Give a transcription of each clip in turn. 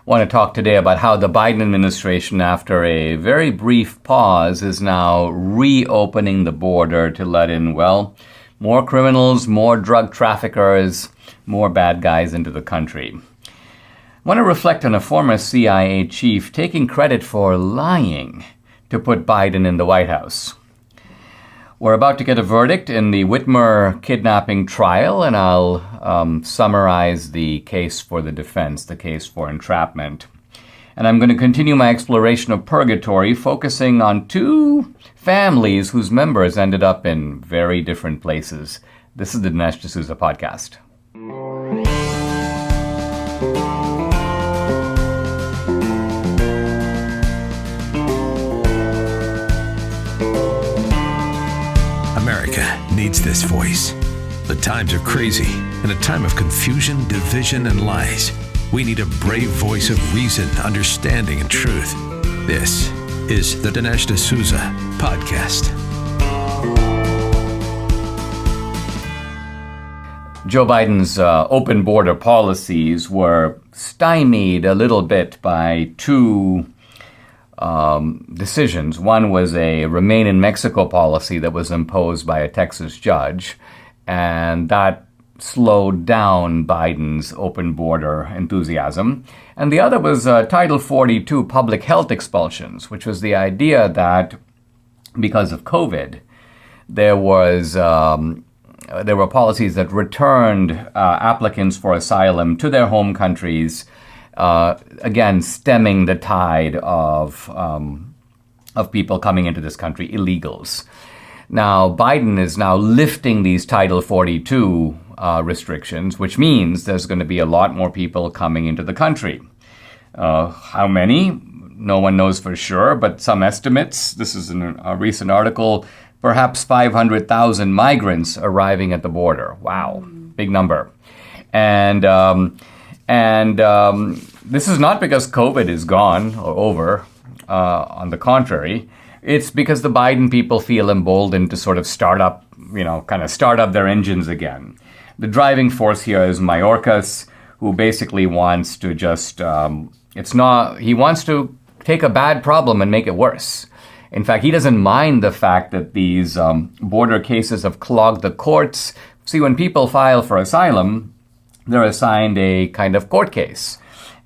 want to talk today about how the Biden administration, after a very brief pause, is now reopening the border to let in, well, more criminals, more drug traffickers, more bad guys into the country. I want to reflect on a former CIA chief taking credit for lying to put Biden in the White House. We're about to get a verdict in the Whitmer kidnapping trial, and I'll summarize the case for the defense, the case for entrapment. And I'm going to continue my exploration of Purgatory, focusing on two families whose members ended up in very different places. This is the Dinesh D'Souza podcast. America needs this voice. The times are crazy. In a time of confusion, division, and lies, we need a brave voice of reason, understanding, and truth. This is the Dinesh D'Souza podcast. Joe Biden's open border policies were stymied a little bit by two decisions. One was a remain in Mexico policy that was imposed by a Texas judge, and that slowed down Biden's open border enthusiasm. And the other was Title 42 public health expulsions, which was the idea that because of COVID, there were policies that returned applicants for asylum to their home countries, again, stemming the tide of people coming into this country, illegals. Now, Biden is now lifting these Title 42 restrictions, which means there's going to be a lot more people coming into the country. How many? No one knows for sure, but some estimates, this is in a recent article, perhaps 500,000 migrants arriving at the border. Wow, big number. And this is not because COVID is gone or over. On the contrary, it's because the Biden people feel emboldened to sort of start up their engines again. The driving force here is Mayorkas, who basically wants to just, he wants to take a bad problem and make it worse. In fact, he doesn't mind the fact that these border cases have clogged the courts. See, when people file for asylum, they're assigned a kind of court case.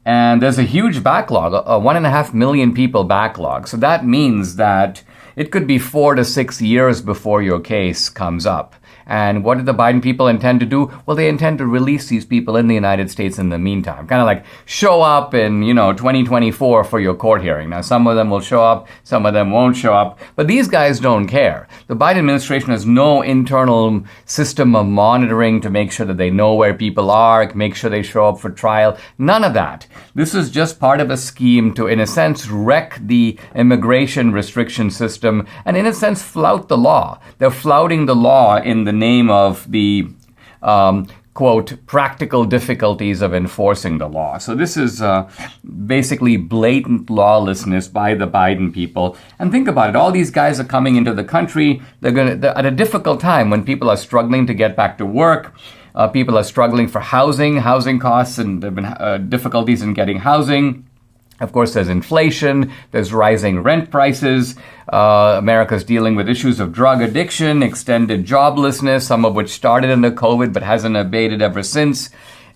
And there's a huge backlog, a 1.5 million people backlog. So that means that it could be 4 to 6 years before your case comes up. And what do the Biden people intend to do? Well, they intend to release these people in the United States in the meantime. Kind of like show up in, 2024 for your court hearing. Now, some of them will show up, some of them won't show up. But these guys don't care. The Biden administration has no internal system of monitoring to make sure that they know where people are, make sure they show up for trial. None of that. This is just part of a scheme to, in a sense, wreck the immigration restriction system and, in a sense, flout the law. They're flouting the law in the name of the, quote, practical difficulties of enforcing the law. So this is basically blatant lawlessness by the Biden people. And think about it. All these guys are coming into the country. They're at a difficult time when people are struggling to get back to work. People are struggling for housing costs, and there have been difficulties in getting housing. Of course, there's inflation, there's rising rent prices. America's dealing with issues of drug addiction, extended joblessness, some of which started under COVID but hasn't abated ever since.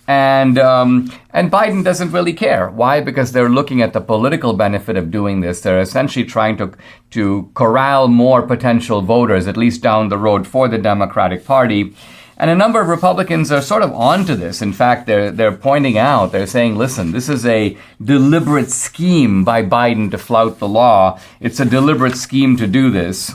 And Biden doesn't really care. Why? Because they're looking at the political benefit of doing this. They're essentially trying to corral more potential voters, at least down the road, for the Democratic Party. And a number of Republicans are sort of onto this. In fact, they're pointing out, they're saying, listen, this is a deliberate scheme by Biden to flout the law. It's a deliberate scheme to do this.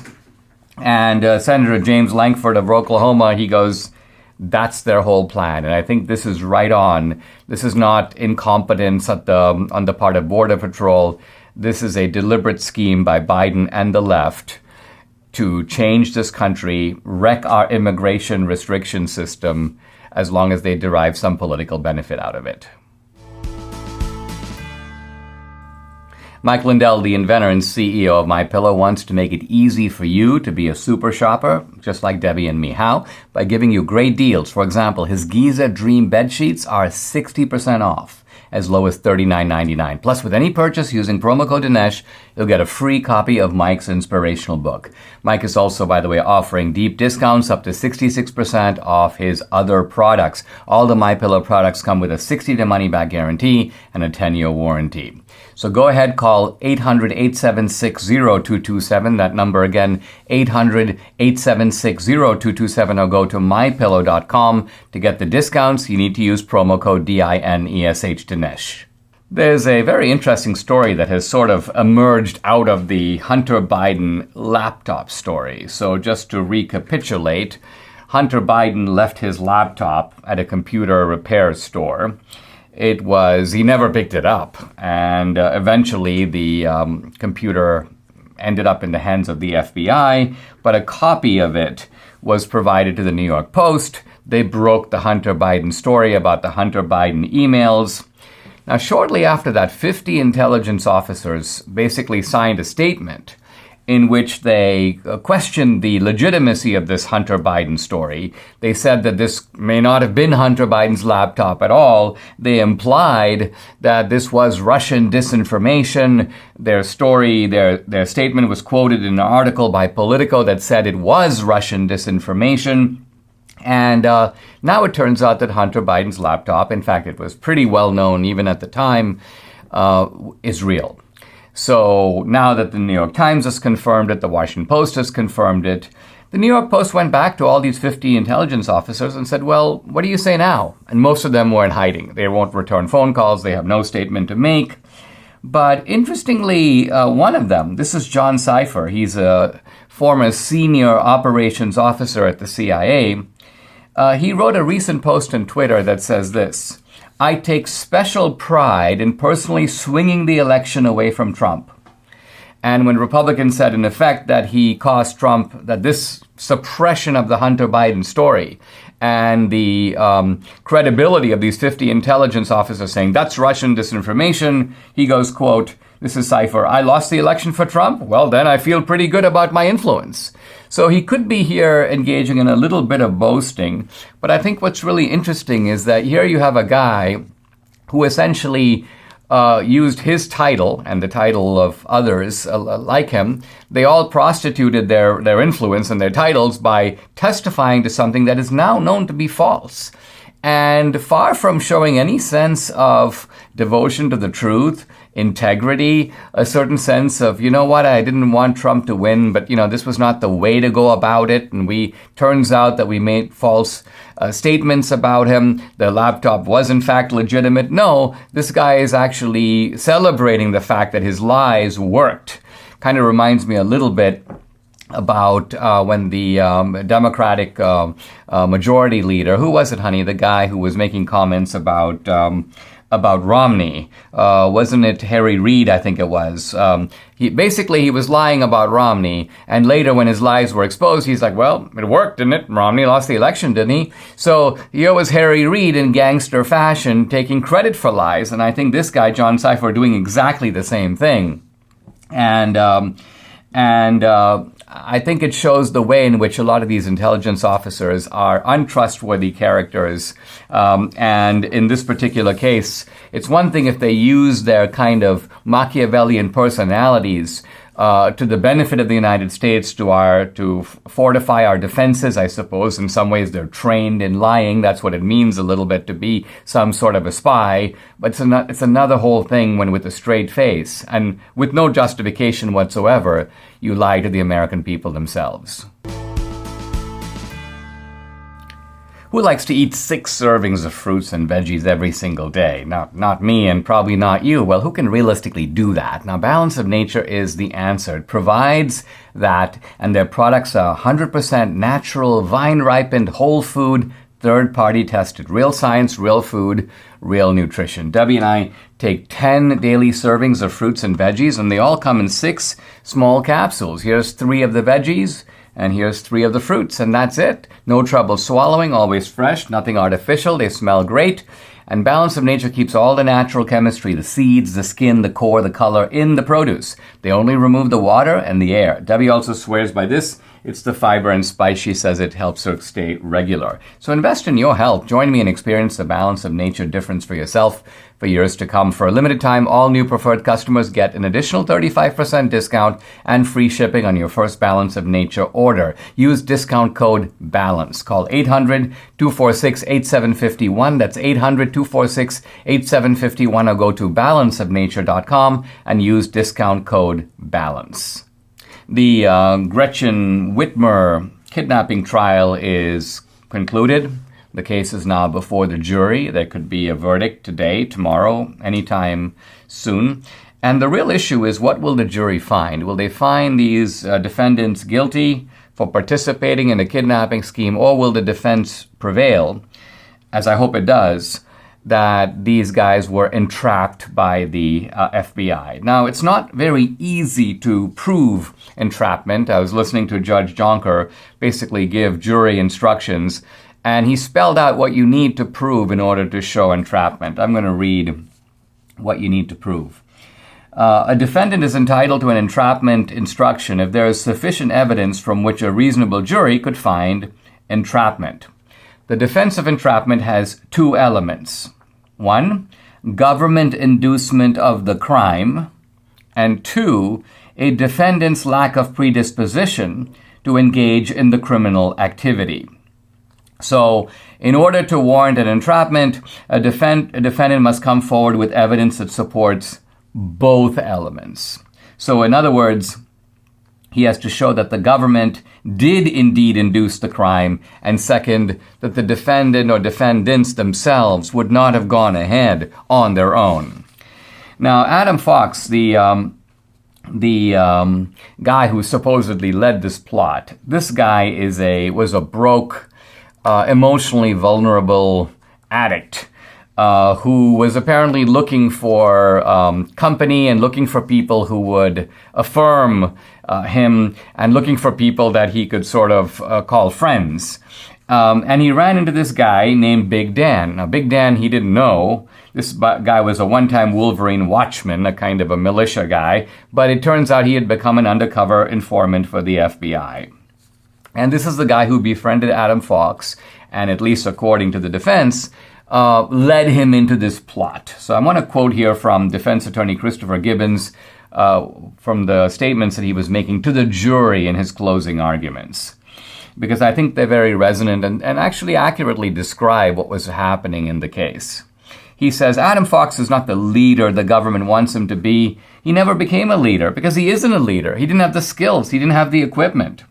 And Senator James Lankford of Oklahoma, he goes, that's their whole plan. And I think this is right on. This is not incompetence on the part of Border Patrol. This is a deliberate scheme by Biden and the left to change this country, wreck our immigration restriction system, as long as they derive some political benefit out of it. Mike Lindell, the inventor and CEO of MyPillow, wants to make it easy for you to be a super shopper, just like Debbie and me. How? By giving you great deals. For example, his Giza Dream bed sheets are 60% off. as low as $39.99. Plus, with any purchase using promo code Dinesh, you'll get a free copy of Mike's inspirational book. Mike is also, by the way, offering deep discounts up to 66% off his other products. All the MyPillow products come with a 60-day money-back guarantee and a 10-year warranty. So go ahead, call 800-876-0227. That number again, 800-876-0227, or go to mypillow.com. To get the discounts, you need to use promo code DINESH Dinesh. There's a very interesting story that has sort of emerged out of the Hunter Biden laptop story. So just to recapitulate, Hunter Biden left his laptop at a computer repair store. He never picked it up, and eventually the computer ended up in the hands of the FBI, but a copy of it was provided to the New York Post. They broke the Hunter Biden story about the Hunter Biden emails. Now, shortly after that, 50 intelligence officers basically signed a statement in which they questioned the legitimacy of this Hunter Biden story. They said that this may not have been Hunter Biden's laptop at all. They implied that this was Russian disinformation. Their statement was quoted in an article by Politico that said it was Russian disinformation. And now it turns out that Hunter Biden's laptop, in fact, it was pretty well known even at the time, is real. So now that the New York Times has confirmed it, the Washington Post has confirmed it, the New York Post went back to all these 50 intelligence officers and said, well, what do you say now? And most of them were in hiding. They won't return phone calls. They have no statement to make. But interestingly, one of them, this is John Cipher. He's a former senior operations officer at the CIA. He wrote a recent post on Twitter that says this: I take special pride in personally swinging the election away from Trump. And when Republicans said, in effect, that he cost Trump, that this suppression of the Hunter Biden story and the credibility of these 50 intelligence officers saying that's Russian disinformation, he goes, quote, this is Cipher, I lost the election for Trump? Well, then I feel pretty good about my influence. So he could be here engaging in a little bit of boasting. But I think what's really interesting is that here you have a guy who essentially used his title and the title of others like him. They all prostituted their influence and their titles by testifying to something that is now known to be false. And far from showing any sense of devotion to the truth, integrity, a certain sense of, you know what, I didn't want Trump to win, but, this was not the way to go about it. And turns out that we made false statements about him. The laptop was, in fact, legitimate. No, this guy is actually celebrating the fact that his lies worked. Kind of reminds me a little bit about when the Democratic majority leader, who was it, honey? The guy who was making comments about Romney. Wasn't it Harry Reid, I think it was? He was lying about Romney, and later when his lies were exposed, he's like, well, it worked, didn't it? Romney lost the election, didn't he? So here was Harry Reid in gangster fashion taking credit for lies, and I think this guy, John Cipher, doing exactly the same thing. And I think it shows the way in which a lot of these intelligence officers are untrustworthy characters. And in this particular case, it's one thing if they use their kind of Machiavellian personalities to the benefit of the United States, to fortify our defenses, I suppose. In some ways, they're trained in lying. That's what it means a little bit to be some sort of a spy. But it's another whole thing when with a straight face and with no justification whatsoever, you lie to the American people themselves. Who likes to eat 6 servings of fruits and veggies every single day? Not me and probably not you. Well, who can realistically do that? Now, Balance of Nature is the answer. It provides that, and their products are 100% natural, vine-ripened, whole food, third-party tested. Real science, real food, real nutrition. Debbie and I take 10 daily servings of fruits and veggies, and they all come in 6 small capsules. Here's 3 of the veggies, and here's 3 of the fruits, and that's it. No trouble swallowing, always fresh, nothing artificial. They smell great. And Balance of Nature keeps all the natural chemistry, the seeds, the skin, the core, the color in the produce. They only remove the water and the air. Debbie also swears by this It's the fiber and spice. She says it helps her stay regular. So invest in your health. Join me and experience the balance of nature difference for yourself for years to come. For a limited time, all new preferred customers get an additional 35% discount and free shipping on your first Balance of Nature order. Use discount code BALANCE. Call 800-246-8751. That's 800-246-8751, or go to balanceofnature.com and use discount code BALANCE. The Gretchen Whitmer kidnapping trial is concluded. The case is now before the jury. There could be a verdict today, tomorrow, anytime soon. And the real issue is, what will the jury find? Will they find these defendants guilty for participating in a kidnapping scheme, or will the defense prevail, as I hope it does, that these guys were entrapped by the FBI? Now, it's not very easy to prove entrapment. I was listening to Judge Jonker basically give jury instructions, and he spelled out what you need to prove in order to show entrapment. I'm going to read what you need to prove. A defendant is entitled to an entrapment instruction if there is sufficient evidence from which a reasonable jury could find entrapment. The defense of entrapment has two elements. One, government inducement of the crime, and two, a defendant's lack of predisposition to engage in the criminal activity. So, in order to warrant an entrapment, a defendant must come forward with evidence that supports both elements. So, in other words, he has to show that the government did indeed induce the crime, and second, that the defendant or defendants themselves would not have gone ahead on their own. Now, Adam Fox, the guy who supposedly led this plot, this guy was a broke, emotionally vulnerable addict who was apparently looking for company and looking for people who would affirm him, and looking for people that he could sort of call friends. And he ran into this guy named Big Dan. Now, Big Dan, he didn't know. This guy was a one-time Wolverine watchman, a kind of a militia guy, but it turns out he had become an undercover informant for the FBI. And this is the guy who befriended Adam Fox, and at least according to the defense, led him into this plot. So I want to quote here from defense attorney Christopher Gibbons from the statements that he was making to the jury in his closing arguments, because I think they're very resonant and actually accurately describe what was happening in the case. He says, Adam Fox is not the leader the government wants him to be. He never became a leader because he isn't a leader. He didn't have the skills. He didn't have the equipment.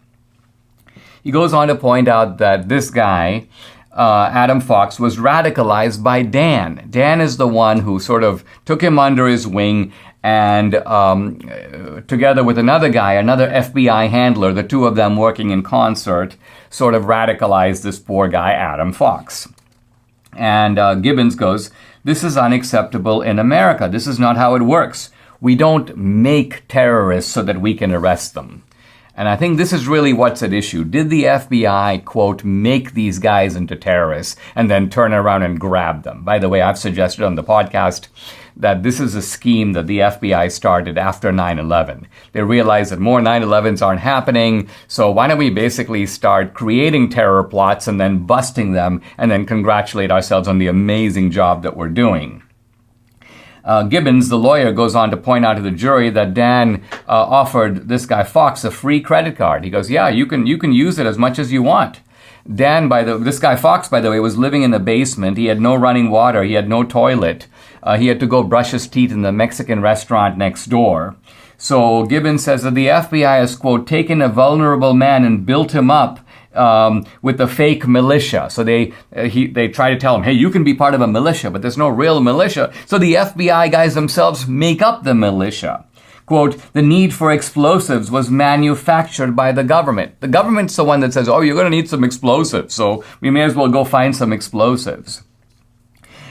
He goes on to point out that this guy, Adam Fox, was radicalized by Dan. Dan is the one who sort of took him under his wing, and together with another guy, another FBI handler, the two of them working in concert, sort of radicalized this poor guy, Adam Fox. And Gibbons goes, this is unacceptable in America. This is not how it works. We don't make terrorists so that we can arrest them. And I think this is really what's at issue. Did the FBI, quote, make these guys into terrorists and then turn around and grab them? By the way, I've suggested on the podcast that this is a scheme that the FBI started after 9/11. They realized that more 9/11s aren't happening, so why don't we basically start creating terror plots and then busting them and then congratulate ourselves on the amazing job that we're doing. Gibbons, the lawyer, goes on to point out to the jury that Dan offered this guy Fox a free credit card. He goes, yeah, you can use it as much as you want. This guy Fox, by the way, was living in the basement. He had no running water. He had no toilet. He had to go brush his teeth in the Mexican restaurant next door. So Gibbons says that the FBI has, quote, taken a vulnerable man and built him up with a fake militia. So they try to tell him, hey, you can be part of a militia, but there's no real militia. So the FBI guys themselves make up the militia. Quote, the need for explosives was manufactured by the government. The government's the one that says, oh, you're going to need some explosives, so we may as well go find some explosives.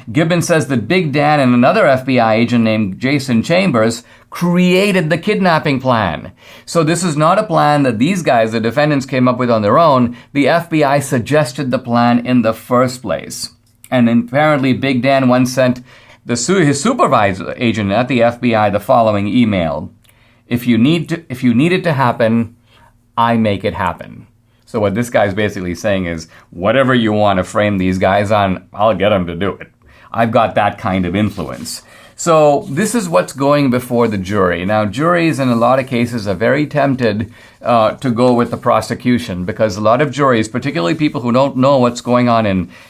Gibbons says that Big Dan and another FBI agent named Jason Chambers created the kidnapping plan. So this is not a plan that these guys, the defendants, came up with on their own. The FBI suggested the plan in the first place. And apparently Big Dan once sent his supervisor agent at the FBI the following email. If you need it to happen, I make it happen. So what this guy's basically saying is, whatever you want to frame these guys on, I'll get them to do it. I've got that kind of influence. So this is what's going before the jury. Now, juries in a lot of cases are very tempted to go with the prosecution, because a lot of juries, particularly people who don't know what's going on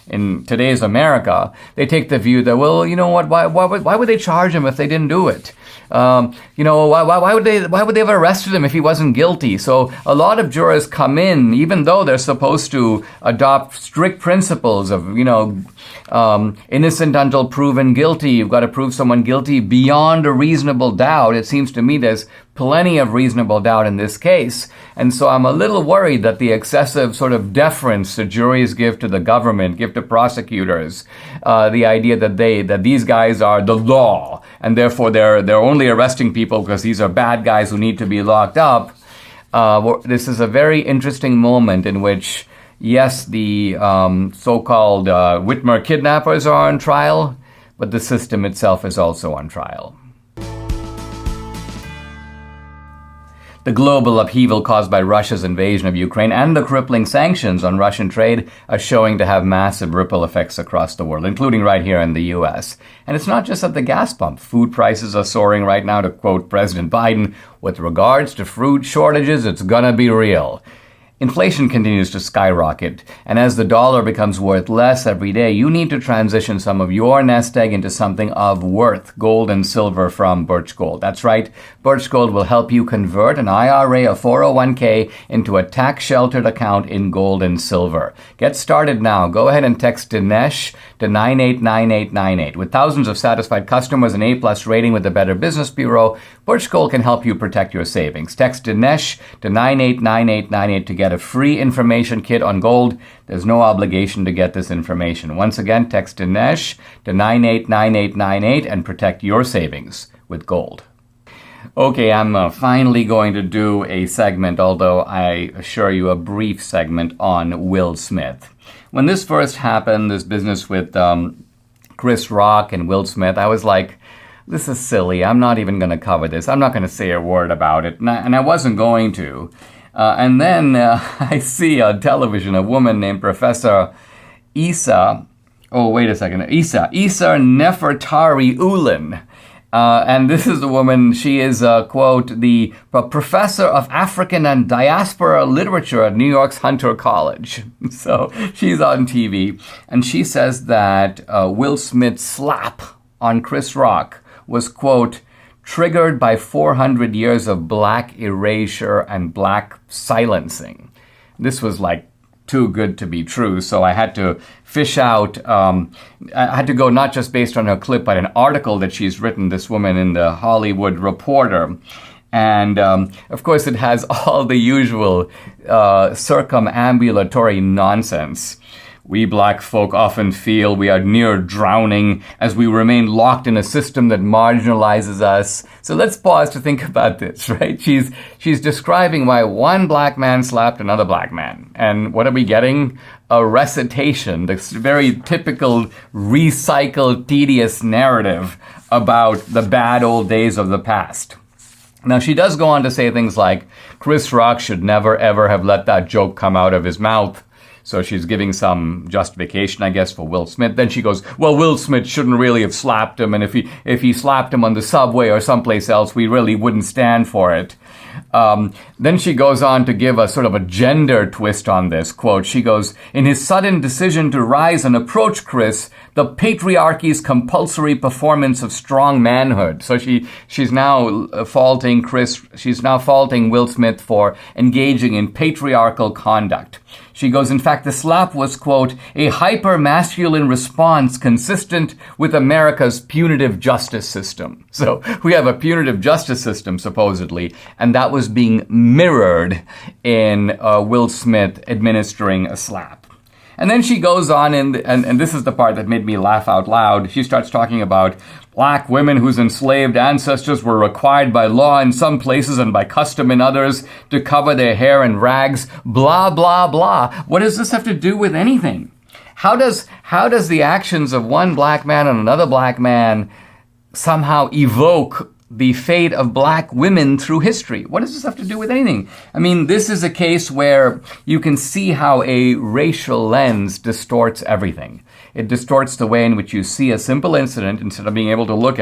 in today's America, they take the view that, well, you know what, why would they charge him if they didn't do it? Why would they have arrested him if he wasn't guilty? So a lot of jurors come in, even though they're supposed to adopt strict principles of, innocent until proven guilty. You've got to prove someone guilty beyond a reasonable doubt. It seems to me there's plenty of reasonable doubt in this case. And so I'm a little worried that the excessive sort of deference that juries give to the government, give to prosecutors, the idea that these guys are the law, and therefore they're only arresting people because these are bad guys who need to be locked up. This is a very interesting moment in which, yes, the so-called Whitmer kidnappers are on trial, but the system itself is also on trial. The global upheaval caused by Russia's invasion of Ukraine and the crippling sanctions on Russian trade are showing to have massive ripple effects across the world, including right here in the U.S. And it's not just at the gas pump. Food prices are soaring right now, to quote President Biden. With regards to fruit shortages, it's gonna be real. Inflation continues to skyrocket, and as the dollar becomes worth less every day, you need to transition some of your nest egg into something of worth, gold and silver from Birch Gold. That's right, Birch Gold will help you convert an IRA or 401k into a tax-sheltered account in gold and silver. Get started now. Go ahead and text Dinesh to 989898. With thousands of satisfied customers and A+ rating with the Better Business Bureau, Birch Gold can help you protect your savings. Text Dinesh to 989898 to get a free information kit on gold. There's no obligation to get this information. Once again, text Dinesh to 989898 and protect your savings with gold. Okay, I'm finally going to do a segment, although I assure you a brief segment, on Will Smith. When this first happened, this business with Chris Rock and Will Smith, I was like, this is silly. I'm not even going to cover this. I'm not going to say a word about it. And I wasn't going to. And then I see on television a woman named Professor Isa Nefertari Ulin. And this is the woman, she is, quote, the professor of African and diaspora literature at New York's Hunter College. So she's on TV, and she says that Will Smith's slap on Chris Rock was, quote, triggered by 400 years of black erasure and black silencing. This was like too good to be true, so I had to fish out, I had to go not just based on her clip, but an article that she's written, this woman, in the Hollywood Reporter. And of course it has all the usual circumambulatory nonsense. We black folk often feel we are near drowning as we remain locked in a system that marginalizes us. So let's pause to think about this, right? She's describing why one black man slapped another black man. And what are we getting? A recitation, this very typical recycled, tedious narrative about the bad old days of the past. Now, she does go on to say things like, Chris Rock should never ever have let that joke come out of his mouth. So she's giving some justification, I guess, for Will Smith. Then she goes, well, Will Smith shouldn't really have slapped him. And if he slapped him on the subway or someplace else, we really wouldn't stand for it. Then she goes on to give a sort of a gender twist on this. Quote, she goes, in his sudden decision to rise and approach Chris, the patriarchy's compulsory performance of strong manhood. So she's now faulting Will Smith for engaging in patriarchal conduct. She goes, in fact, the slap was, quote, a hyper-masculine response consistent with America's punitive justice system. So we have a punitive justice system, supposedly, and that was being mirrored in Will Smith administering a slap. And then she goes on, and this is the part that made me laugh out loud. She starts talking about black women whose enslaved ancestors were required by law in some places and by custom in others to cover their hair in rags, blah, blah, blah. What does this have to do with anything? How does the actions of one black man and another black man somehow evoke the fate of black women through history. What does this have to do with anything? I mean, this is a case where you can see how a racial lens distorts everything. It distorts the way in which you see a simple incident instead of being able to look,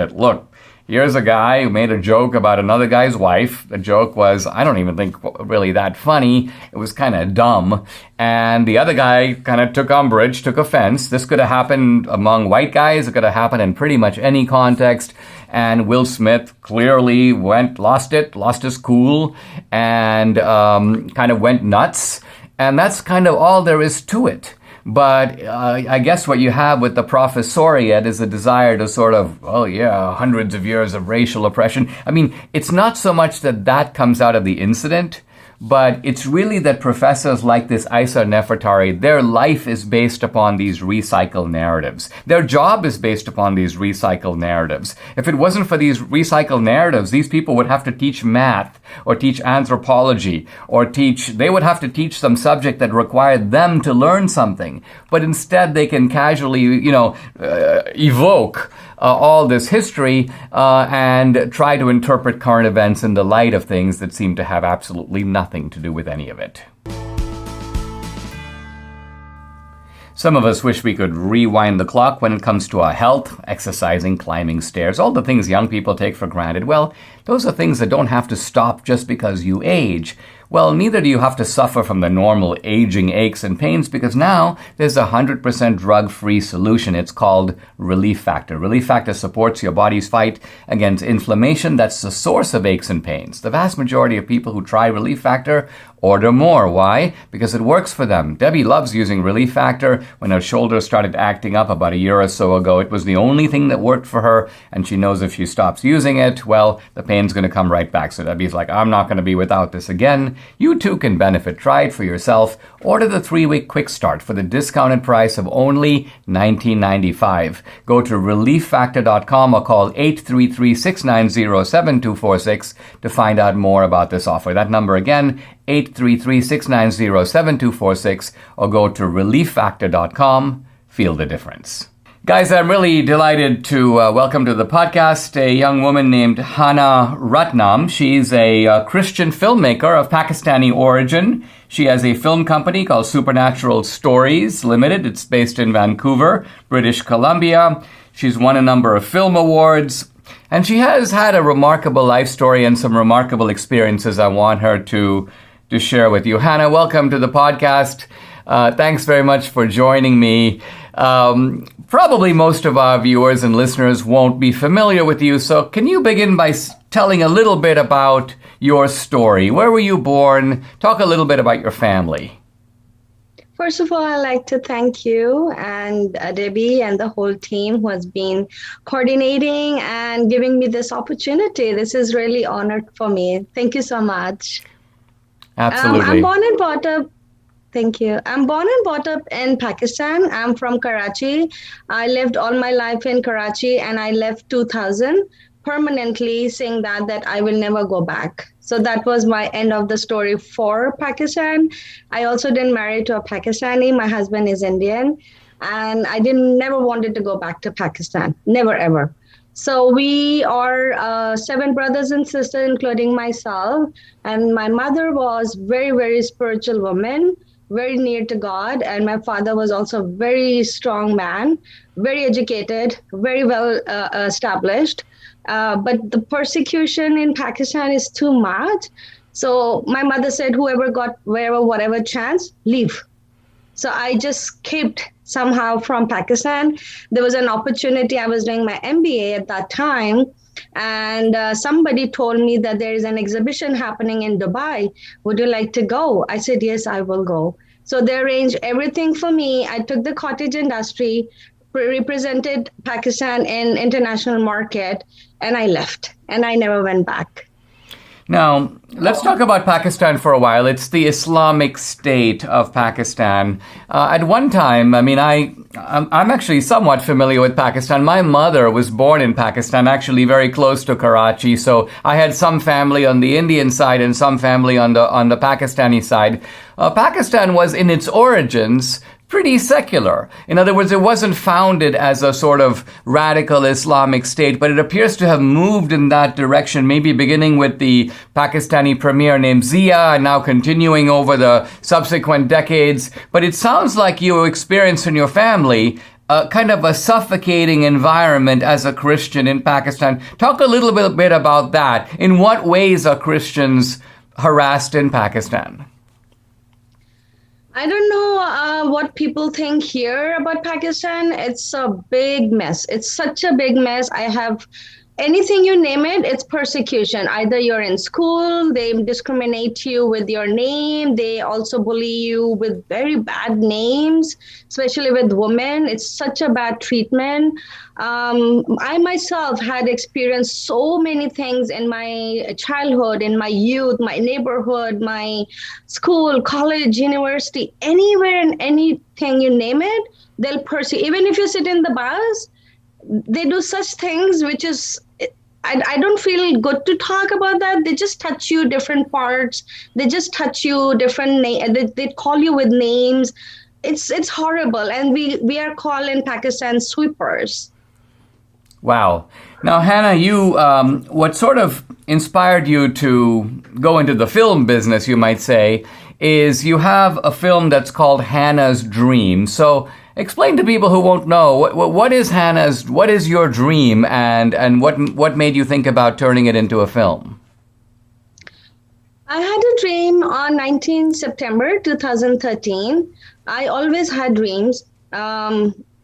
here's a guy who made a joke about another guy's wife. The joke was, I don't even think really that funny. It was kind of dumb. And the other guy kind of took umbrage, took offense. This could have happened among white guys. It could have happened in pretty much any context. And Will Smith clearly lost his cool, and kind of went nuts. And that's kind of all there is to it. But I guess what you have with the professoriate is a desire to sort of, hundreds of years of racial oppression. I mean, it's not so much that comes out of the incident, but it's really that professors like this Isa Nefertari, their life is based upon these recycled narratives. Their job is based upon these recycled narratives. If it wasn't for these recycled narratives, these people would have to teach math or teach anthropology or they would have to teach some subject that required them to learn something. But instead they can casually, evoke all this history and try to interpret current events in the light of things that seem to have absolutely nothing to do with any of it. Some of us wish we could rewind the clock when it comes to our health, exercising, climbing stairs, all the things young people take for granted. Well, those are things that don't have to stop just because you age. Well, neither do you have to suffer from the normal aging aches and pains, because now there's a 100% drug-free solution. It's called Relief Factor. Relief Factor supports your body's fight against inflammation. That's the source of aches and pains. The vast majority of people who try Relief Factor order more. Why? Because it works for them. Debbie loves using Relief Factor. When her shoulders started acting up about a year or so ago, it was the only thing that worked for her, and she knows if she stops using it, well, the pain's going to come right back. So Debbie's like, I'm not going to be without this again. You too can benefit. Try it for yourself. Order the 3-week quick start for the discounted price of only $19.95. Go to relieffactor.com or call 833-690-7246 to find out more about this offer. That number again, 833-690-7246, or go to relieffactor.com. Feel the difference. Guys, I'm really delighted to welcome to the podcast a young woman named Hannah Ratnam. She's a Christian filmmaker of Pakistani origin. She has a film company called Supernatural Stories Limited. It's based in Vancouver, British Columbia. She's won a number of film awards, and she has had a remarkable life story and some remarkable experiences I want her to share with you. Hannah, welcome to the podcast. Thanks very much for joining me. Probably most of our viewers and listeners won't be familiar with you, so can you begin by telling a little bit about your story? Where were you born? Talk a little bit about your family. First of all, I'd like to thank you and Debbie and the whole team who has been coordinating and giving me this opportunity. This is really honored for me. Thank you so much. Absolutely. I'm born and brought up. Thank you. I'm born and brought up in Pakistan. I'm from Karachi. I lived all my life in Karachi, and I left 2000 permanently, saying that I will never go back. So that was my end of the story for Pakistan. I also didn't marry to a Pakistani. My husband is Indian, and I never wanted to go back to Pakistan. Never, ever. So we are 7 brothers and sisters, including myself. And my mother was very, very spiritual woman, very near to God. And my father was also a very strong man, very educated, very well established. But the persecution in Pakistan is too much. So my mother said, whoever got whatever chance, leave. So I just escaped somehow from Pakistan. There was an opportunity. I was doing my MBA at that time. And somebody told me that there is an exhibition happening in Dubai. Would you like to go? I said, yes, I will go. So they arranged everything for me. I took the cottage industry, represented Pakistan in international market, and I left. And I never went back. Now, let's talk about Pakistan for a while. It's the Islamic State of Pakistan. At one time, I mean, I'm actually somewhat familiar with Pakistan. My mother was born in Pakistan, actually very close to Karachi. So I had some family on the Indian side and some family on the Pakistani side. Pakistan was, in its origins, pretty secular. In other words, it wasn't founded as a sort of radical Islamic state, but it appears to have moved in that direction, maybe beginning with the Pakistani premier named Zia and now continuing over the subsequent decades. But it sounds like you experienced in your family kind of a suffocating environment as a Christian in Pakistan. Talk a little bit about that. In what ways are Christians harassed in Pakistan? I don't know what people think here about Pakistan. It's a big mess. It's such a big mess. I have anything you name it, it's persecution. Either you're in school, they discriminate you with your name. They also bully you with very bad names, especially with women. It's such a bad treatment. I myself had experienced so many things in my childhood, in my youth, my neighborhood, my school, college, university, anywhere and anything you name it, they'll persecute. Even if you sit in the bus, they do such things, which is, I don't feel good to talk about that. They just touch you different parts. They just touch you different they call you with names. It's horrible. And we are called in Pakistan sweepers. Wow. Now, Hannah, you what sort of inspired you to go into the film business, you might say, is you have a film that's called Hannah's Dream. So explain to people who won't know, what is your dream, and what made you think about turning it into a film? I had a dream on 19 September 2013. I always had dreams.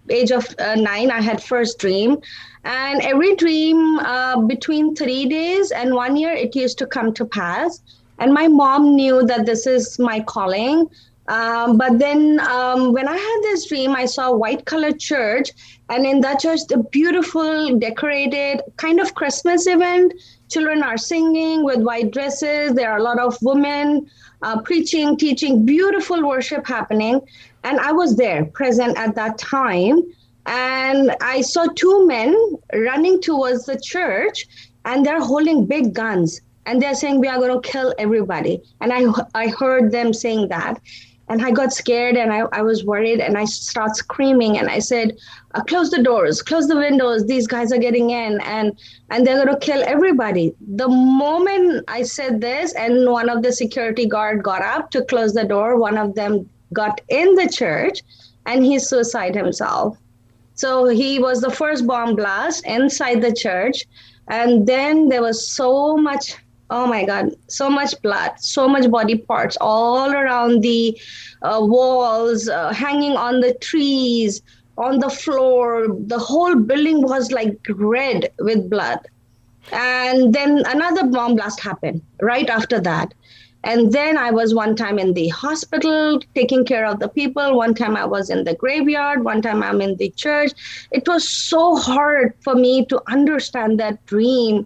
Age of 9, I had first dream. And every dream between 3 days and 1 year, it used to come to pass. And my mom knew that this is my calling. But then when I had this dream, I saw a white colored church, and in that church, the beautiful decorated kind of Christmas event. Children are singing with white dresses. There are a lot of women preaching, teaching, beautiful worship happening. And I was there present at that time. And I saw 2 men running towards the church, and they're holding big guns. And they're saying, we are going to kill everybody. And I heard them saying that. And I got scared, and I was worried, and I started screaming, and I said, close the doors, close the windows. These guys are getting in, and they're going to kill everybody. The moment I said this, and one of the security guard got up to close the door, one of them got in the church, and he suicided himself. So he was the first bomb blast inside the church. And then there was so much, oh my God, so much blood, so much body parts all around the walls, hanging on the trees, on the floor. The whole building was like red with blood. And then another bomb blast happened right after that. And then I was one time in the hospital taking care of the people. One time I was in the graveyard. One time I'm in the church. It was so hard for me to understand that dream.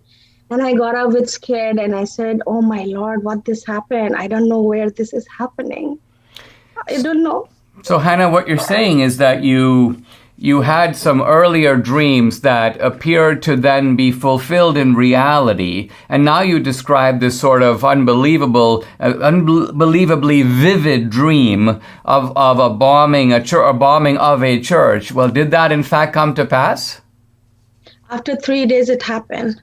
And I got up with scared, and I said, oh my Lord, what this happened? I don't know where this is happening. I don't know. So Hannah, what you're saying is that you had some earlier dreams that appeared to then be fulfilled in reality, and now you describe this sort of unbelievably vivid dream of a bombing of a church. Well, did that in fact come to pass? After 3 days, it happened.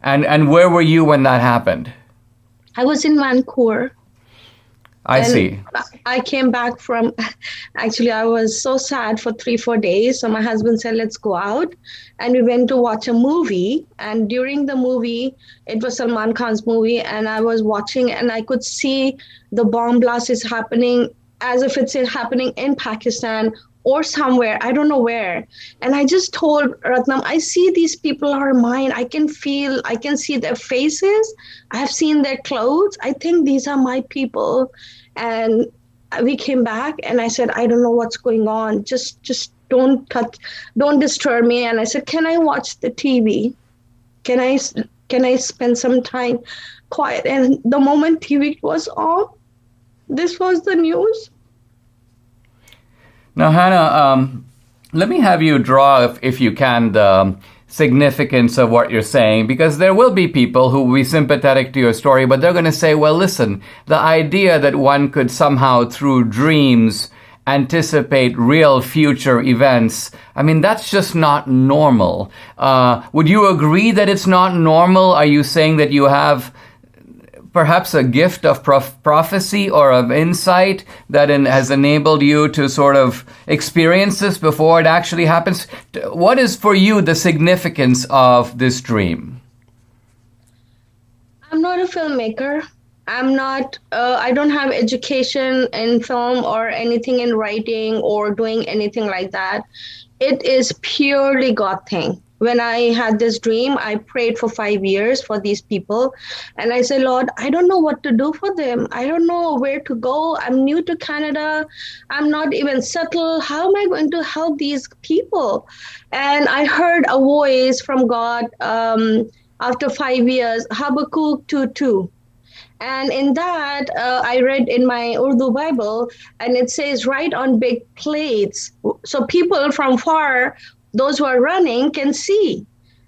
And where were you when that happened? I was in Vancouver. I see. I came back from, actually, I was so sad for 3-4 days. So my husband said, let's go out. And we went to watch a movie. And during the movie, it was Salman Khan's movie. And I was watching, and I could see the bomb blast is happening as if it's happening in Pakistan or somewhere, I don't know where. And I just told Ratnam, I see these people are mine. I can see their faces. I have seen their clothes. I think these are my people. And we came back, and I said, I don't know what's going on. Just don't disturb me. And I said, can I watch the TV? Can I spend some time quiet? And the moment TV was on, this was the news. Now, Hannah, let me have you draw, if you can, the significance of what you're saying, because there will be people who will be sympathetic to your story, but they're going to say, well, listen, the idea that one could somehow, through dreams anticipate real future events. I mean, that's just not normal. Would you agree that it's not normal? Are you saying that you have perhaps a gift of prophecy or of insight that has enabled you to sort of experience this before it actually happens? What is for you the significance of this dream? I'm not a filmmaker. I don't have education in film or anything in writing or doing anything like that. It is purely God thing. When I had this dream, I prayed for 5 years for these people. And I said, Lord, I don't know what to do for them. I don't know where to go. I'm new to Canada. I'm not even settled. How am I going to help these people? And I heard a voice from God after 5 years, Habakkuk 2:2. And in that, I read in my Urdu Bible, and it says, write on big plates. So people from far, those who are running, can see.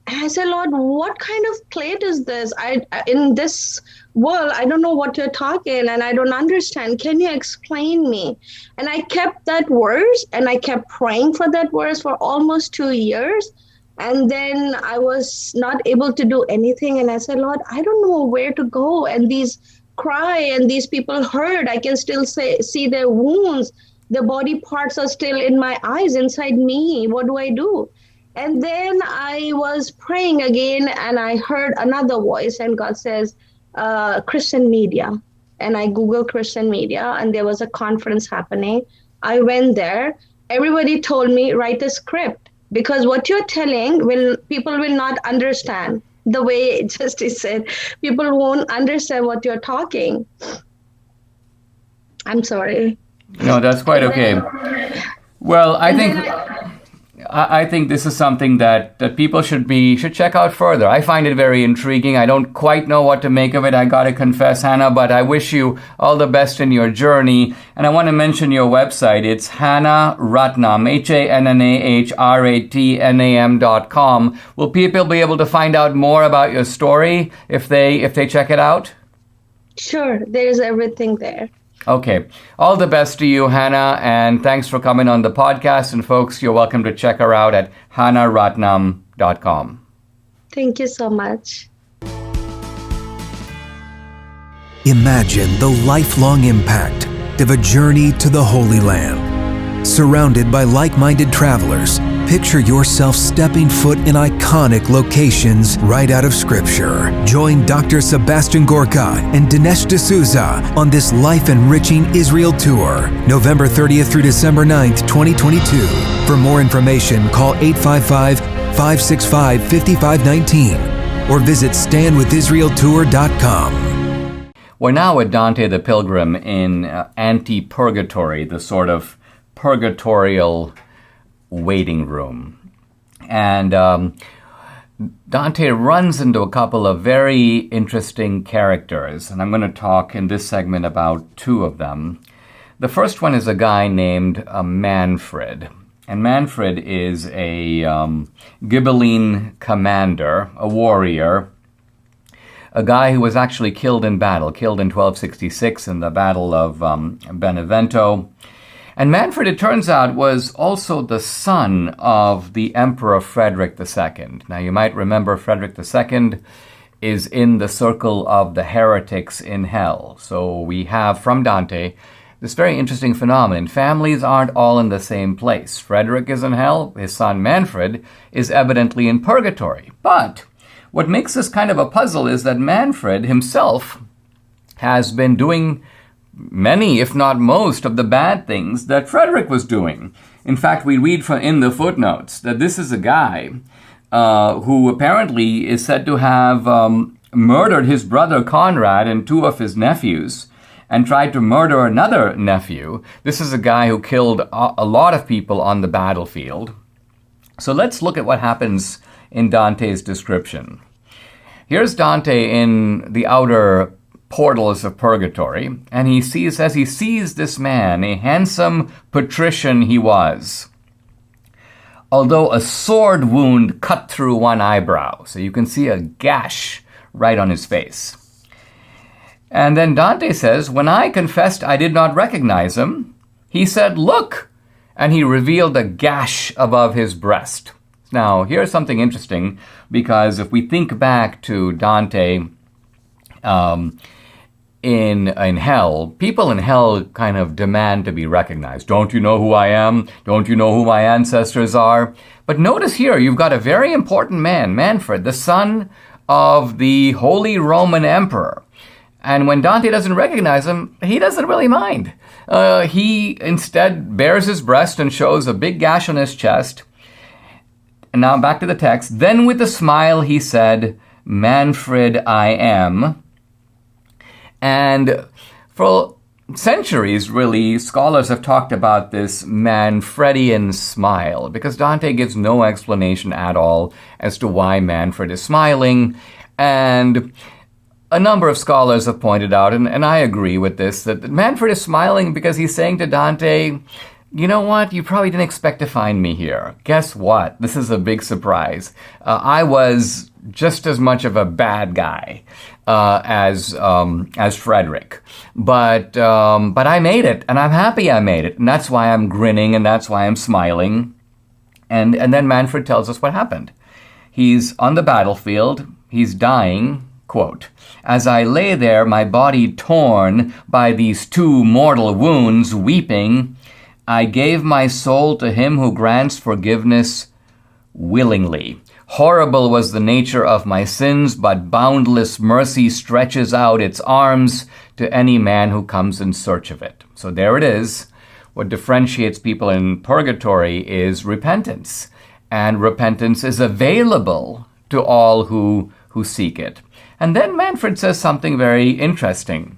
And I said, Lord, what kind of plate is this? In this world, I don't know what you're talking, and I don't understand. Can you explain me? And I kept that verse, and I kept praying for that verse for almost 2 years. And then I was not able to do anything. And I said, Lord, I don't know where to go. And these cry and these people hurt. I can still see their wounds. The body parts are still in my eyes, inside me. What do I do? And then I was praying again, and I heard another voice. And God says, Christian media. And I Googled Christian media, and there was a conference happening. I went there. Everybody told me, write a script. Because what you're telling, people will not understand. The way Justice said, people won't understand what you're talking. I'm sorry. No, that's quite okay. Well, I think this is something that people should check out further. I find it very intriguing. I don't quite know what to make of it, I gotta confess, Hannah, but I wish you all the best in your journey. And I want to mention your website. It's Hannah Ratnam, HANNAHRATNAM.com. Will people be able to find out more about your story if they check it out? Sure, there's everything there. Okay. All the best to you, Hannah, and thanks for coming on the podcast. And folks, you're welcome to check her out at hannahratnam.com. Thank you so much. Imagine the lifelong impact of a journey to the Holy Land. Surrounded by like-minded travelers, picture yourself stepping foot in iconic locations right out of Scripture. Join Dr. Sebastian Gorka and Dinesh D'Souza on this life-enriching Israel tour, November 30th through December 9th, 2022. For more information, call 855-565-5519 or visit standwithisraeltour.com. We're now at Dante the Pilgrim in Ante-Purgatory, the sort of purgatorial waiting room. And Dante runs into a couple of very interesting characters, and I'm going to talk in this segment about two of them. The first one is a guy named Manfred. And Manfred is a Ghibelline commander, a warrior, a guy who was actually killed in battle, killed in 1266 in the Battle of Benevento. And Manfred, it turns out, was also the son of the Emperor Frederick II. Now, you might remember Frederick II is in the circle of the heretics in hell. So we have, from Dante, this very interesting phenomenon. Families aren't all in the same place. Frederick is in hell. His son Manfred is evidently in purgatory. But what makes this kind of a puzzle is that Manfred himself has been doing many, if not most, of the bad things that Frederick was doing. In fact, we read in the footnotes that this is a guy who apparently is said to have murdered his brother Conrad and two of his nephews and tried to murder another nephew. This is a guy who killed a lot of people on the battlefield. So let's look at what happens in Dante's description. Here's Dante in the outer portals of purgatory, and he sees this man, a handsome patrician he was, although a sword wound cut through one eyebrow. So you can see a gash right on his face. And then Dante says, when I confessed I did not recognize him, He said, "Look," and he revealed a gash above his breast. Now, here's something interesting, because if we think back to Dante in hell, people in hell kind of demand to be recognized. Don't you know who I am? Don't you know who my ancestors are? But notice here, you've got a very important man, Manfred, the son of the Holy Roman Emperor. And when Dante doesn't recognize him, he doesn't really mind. He instead bares his breast and shows a big gash on his chest. And now back to the text. Then with a smile he said, "Manfred I am." And for centuries, really, scholars have talked about this Manfredian smile, because Dante gives no explanation at all as to why Manfred is smiling. And a number of scholars have pointed out, and I agree with this, that Manfred is smiling because he's saying to Dante, you know what? You probably didn't expect to find me here. Guess what? This is a big surprise. I was just as much of a bad guy as Frederick, but I made it, and I'm happy I made it, and that's why I'm grinning, and that's why I'm smiling. And then Manfred tells us what happened. He's on the battlefield. He's dying. Quote, "As I lay there, my body torn by these two mortal wounds, weeping, I gave my soul to him who grants forgiveness willingly. Horrible was the nature of my sins, but boundless mercy stretches out its arms to any man who comes in search of it." So there it is. What differentiates people in purgatory is repentance. And repentance is available to all who seek it. And then Manfred says something very interesting.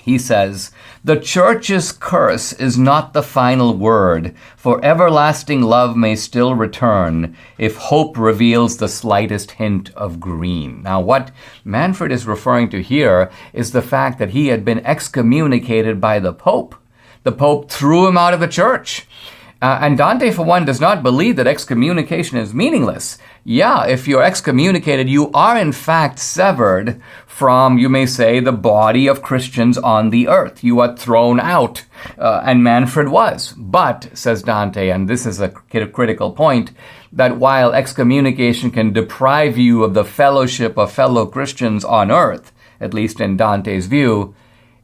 He says, "The church's curse is not the final word, for everlasting love may still return if hope reveals the slightest hint of green." Now, what Manfred is referring to here is the fact that he had been excommunicated by the Pope. The Pope threw him out of the church. And Dante, for one, does not believe that excommunication is meaningless. Yeah, if you're excommunicated, you are in fact severed from, you may say, the body of Christians on the earth. You are thrown out, and Manfred was. But, says Dante, and this is a critical point, that while excommunication can deprive you of the fellowship of fellow Christians on earth, at least in Dante's view,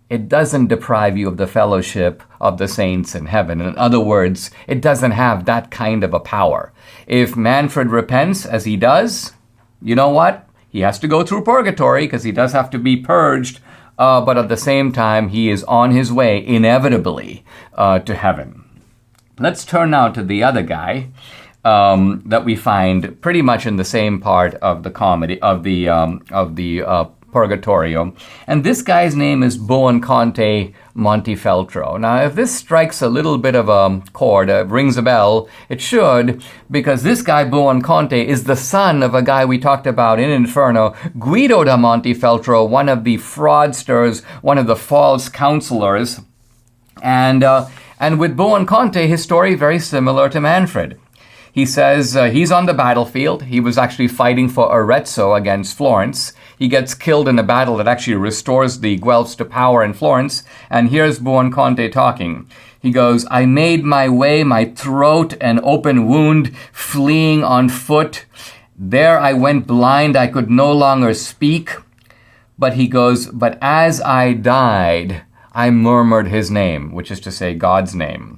it doesn't deprive you of the fellowship of the saints in heaven. In other words, it doesn't have that kind of a power. If Manfred repents, as he does, you know what? He has to go through purgatory because he does have to be purged, but at the same time, he is on his way, inevitably, to heaven. Let's turn now to the other guy that we find pretty much in the same part of the comedy, of the Purgatorio. And this guy's name is Buonconte Montefeltro. Now, if this strikes a little bit of a chord, rings a bell, it should, because this guy, Buonconte, is the son of a guy we talked about in Inferno, Guido da Montefeltro, one of the fraudsters, one of the false counselors. And with Buonconte, his story very similar to Manfred. He says he's on the battlefield. He was actually fighting for Arezzo against Florence. He gets killed in a battle that actually restores the Guelphs to power in Florence. And here's Buonconte talking. He goes, "I made my way, my throat an open wound, fleeing on foot. There I went blind, I could no longer speak." But he goes, "But as I died, I murmured his name," which is to say God's name.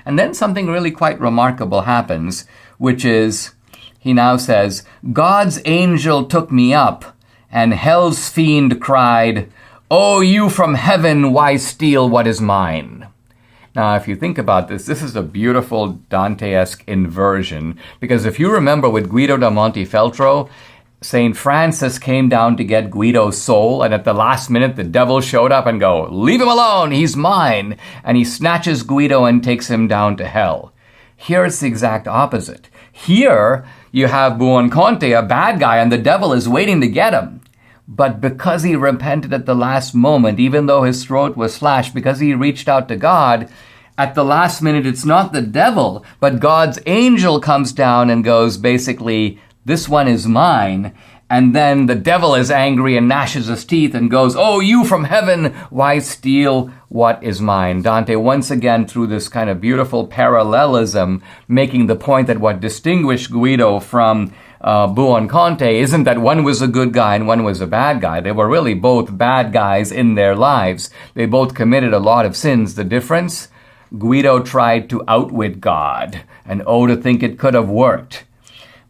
And then something really quite remarkable happens, which is, he now says, "God's angel took me up, and hell's fiend cried, 'Oh, you from heaven, why steal what is mine?'" Now, if you think about this, this is a beautiful Dante-esque inversion, because if you remember with Guido da Montefeltro, St. Francis came down to get Guido's soul, and at the last minute, the devil showed up and go, "Leave him alone, he's mine." And he snatches Guido and takes him down to hell. Here it's the exact opposite. Here, you have Buonconte, a bad guy, and the devil is waiting to get him. But because he repented at the last moment, even though his throat was slashed, because he reached out to God, at the last minute, it's not the devil, but God's angel comes down and goes, basically, "This one is mine." And then the devil is angry and gnashes his teeth and goes, "Oh, you from heaven, why steal what is mine?" Dante, once again, through this kind of beautiful parallelism, making the point that what distinguished Guido from Buonconte isn't that one was a good guy and one was a bad guy. They were really both bad guys in their lives. They both committed a lot of sins. The difference? Guido tried to outwit God, and oh, to think it could have worked.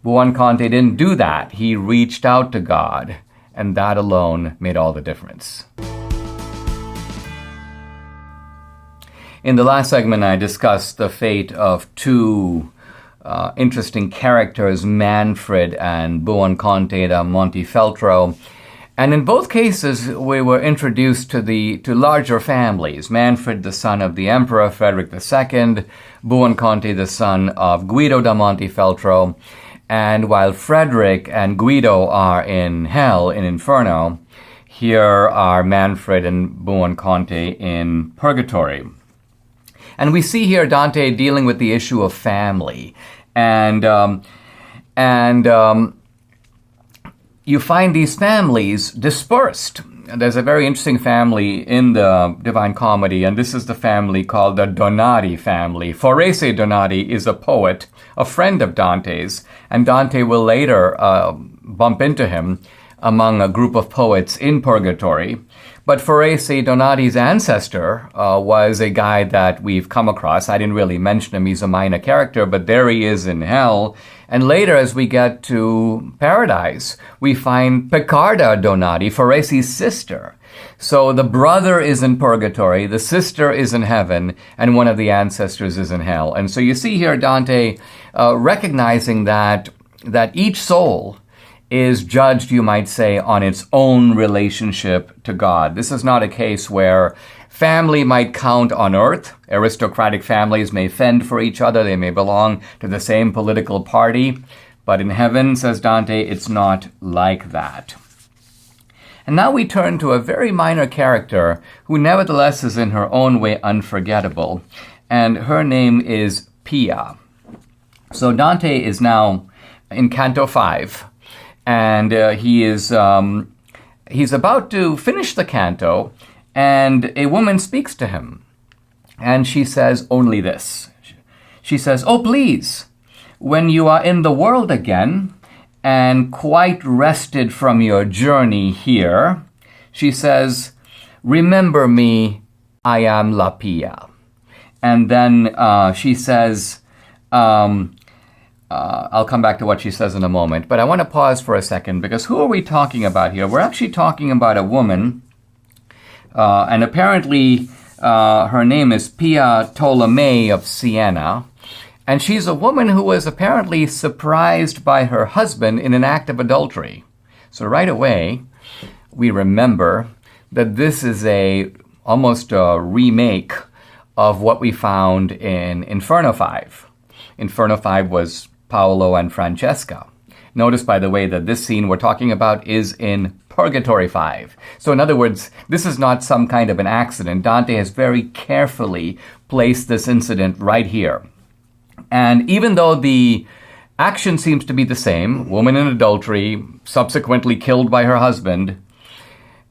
Buonconte didn't do that. He reached out to God, and that alone made all the difference. In the last segment, I discussed the fate of two interesting characters, Manfred and Buonconte da Montefeltro. And in both cases, we were introduced to larger families. Manfred, the son of the Emperor Frederick II, Buonconte, the son of Guido da Montefeltro. And while Frederick and Guido are in hell, in Inferno, here are Manfred and Buonconte in Purgatory. And we see here Dante dealing with the issue of family. And you find these families dispersed. There's a very interesting family in the Divine Comedy, and this is the family called the Donati family. Forese Donati is a poet, a friend of Dante's, and Dante will later bump into him among a group of poets in Purgatory. But Forese Donati's ancestor was a guy that we've come across. I didn't really mention him. He's a minor character, but there he is in hell. And later, as we get to paradise, we find Piccarda Donati, Forese's sister. So the brother is in purgatory, the sister is in heaven, and one of the ancestors is in hell. And so you see here Dante recognizing that each soul is judged, you might say, on its own relationship to God. This is not a case where family might count on earth. Aristocratic families may fend for each other. They may belong to the same political party. But in heaven, says Dante, it's not like that. And now we turn to a very minor character who nevertheless is in her own way unforgettable. And her name is Pia. So Dante is now in Canto 5. And he's about to finish the canto, and a woman speaks to him. And she says only this. She says, "Oh, please, when you are in the world again and quite rested from your journey here," she says, "remember me, I am La Pia." And then she says, I'll come back to what she says in a moment, but I want to pause for a second, because who are we talking about here? We're actually talking about a woman, and apparently her name is Pia Tolomei of Siena, and she's a woman who was apparently surprised by her husband in an act of adultery. So right away, we remember that this is almost a remake of what we found in Inferno 5. Inferno 5 was Paolo and Francesca. Notice, by the way, that this scene we're talking about is in Purgatory 5. So in other words, this is not some kind of an accident. Dante has very carefully placed this incident right here. And even though the action seems to be the same, woman in adultery, subsequently killed by her husband,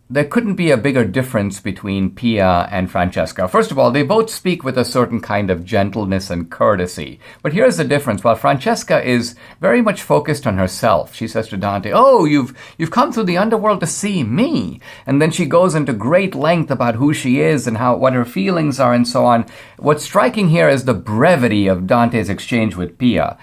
there couldn't be a bigger difference between Pia and Francesca. First of all, they both speak with a certain kind of gentleness and courtesy. But here's the difference. While Francesca is very much focused on herself, she says to Dante, "Oh, you've come through the underworld to see me." And then she goes into great length about who she is and what her feelings are and so on. What's striking here is the brevity of Dante's exchange with Pia.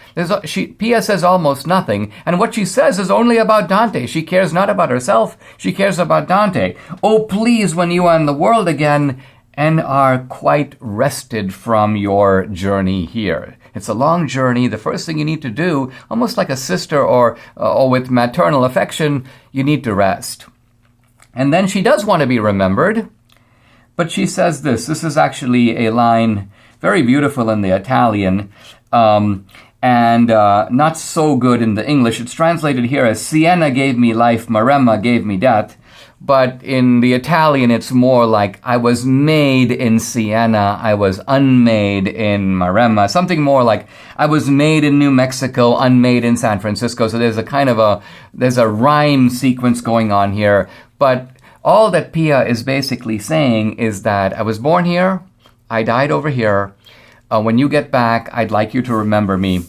Pia says almost nothing, and what she says is only about Dante. She cares not about herself, she cares about Dante. "Oh, please, when you are in the world again and are quite rested from your journey here." It's a long journey. The first thing you need to do, almost like a sister or with maternal affection, you need to rest. And then she does want to be remembered, but she says this. This is actually a line very beautiful in the Italian. and not so good in the English. It's translated here as Siena gave me life, Maremma gave me death. But in the Italian, it's more like I was made in Siena, I was unmade in Maremma. Something more like I was made in New Mexico, unmade in San Francisco. So there's a rhyme sequence going on here. But all that Pia is basically saying is that I was born here, I died over here. When you get back, I'd like you to remember me.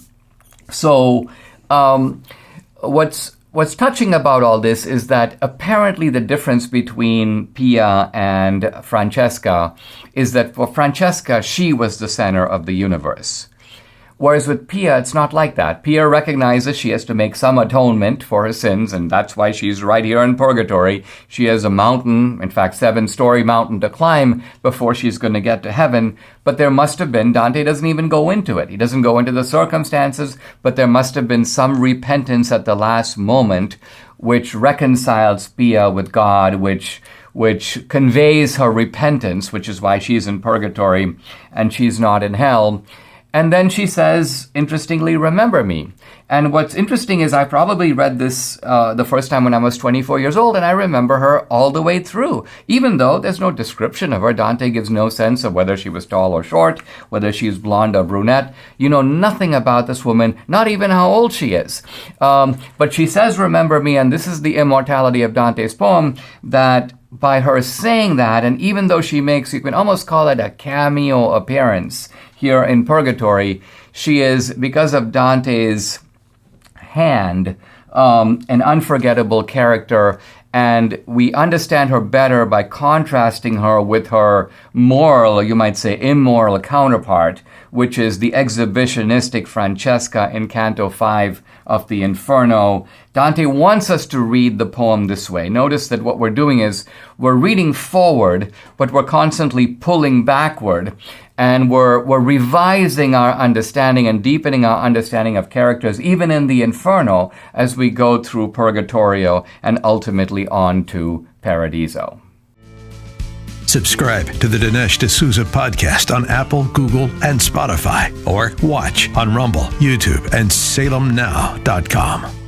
So what's touching about all this is that apparently the difference between Pia and Francesca is that for Francesca, she was the center of the universe. Whereas with Pia, it's not like that. Pia recognizes she has to make some atonement for her sins, and that's why she's right here in Purgatory. She has a mountain, in fact, 7-story mountain to climb before she's going to get to heaven. But there must have been, Dante doesn't even go into it. He doesn't go into the circumstances, but there must have been some repentance at the last moment which reconciles Pia with God, which conveys her repentance, which is why she's in Purgatory and she's not in hell. And then she says, interestingly, remember me. And what's interesting is I probably read this the first time when I was 24 years old, and I remember her all the way through. Even though there's no description of her, Dante gives no sense of whether she was tall or short, whether she's blonde or brunette. You know nothing about this woman, not even how old she is. But she says, remember me, and this is the immortality of Dante's poem, that by her saying that, and even though she makes, you can almost call it a cameo appearance here in Purgatory, she is, because of Dante's hand, an unforgettable character, and we understand her better by contrasting her with her moral, you might say immoral counterpart, which is the exhibitionistic Francesca in Canto 5 of the Inferno. Dante wants us to read the poem this way. Notice that what we're doing is we're reading forward, but we're constantly pulling backward, and we're revising our understanding and deepening our understanding of characters, even in the Inferno, as we go through Purgatorio and ultimately on to Paradiso. Subscribe to the Dinesh D'Souza podcast on Apple, Google, and Spotify, or watch on Rumble, YouTube, and SalemNow.com.